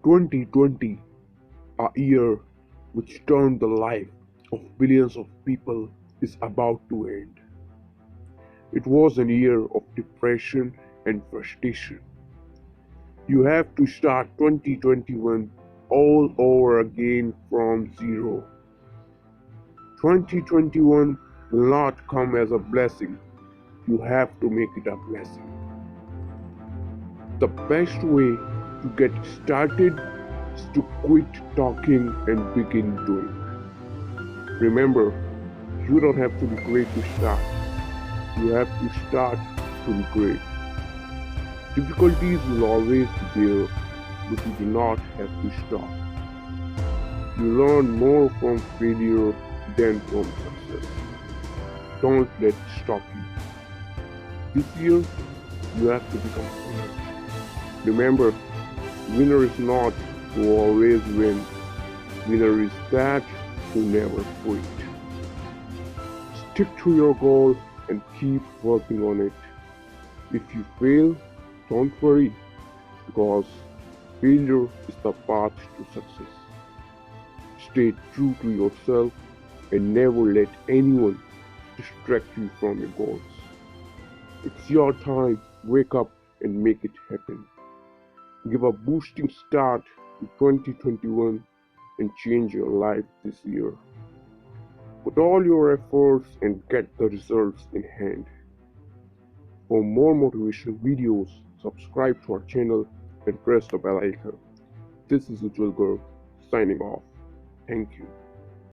2020, a year which turned the life of billions of people, is about to end. It was a year of depression and frustration. You have to start 2021 all over again from zero. 2021 will not come as a blessing. You have to make it a blessing. The best way to get started is to quit talking and begin doing. Remember, you don't have to be great to start. You have to start to be great. Difficulties will always be there, but you do not have to stop. You learn more from failure than from success. Don't let it stop you. This year, you have to become a winner. Remember, winner is not who always wins. Winner is that who never quit. Stick to your goal and keep working on it. If you fail, don't worry, because failure is the path to success. Stay true to yourself and never let anyone distract you from your goals. It's your time. Wake up and make it happen. Give a boosting start to 2021 and change your life this year. Put all your efforts and get the results in hand. For more motivational videos, subscribe to our channel and press the bell icon. This is Ujjwal Garg signing off. Thank you.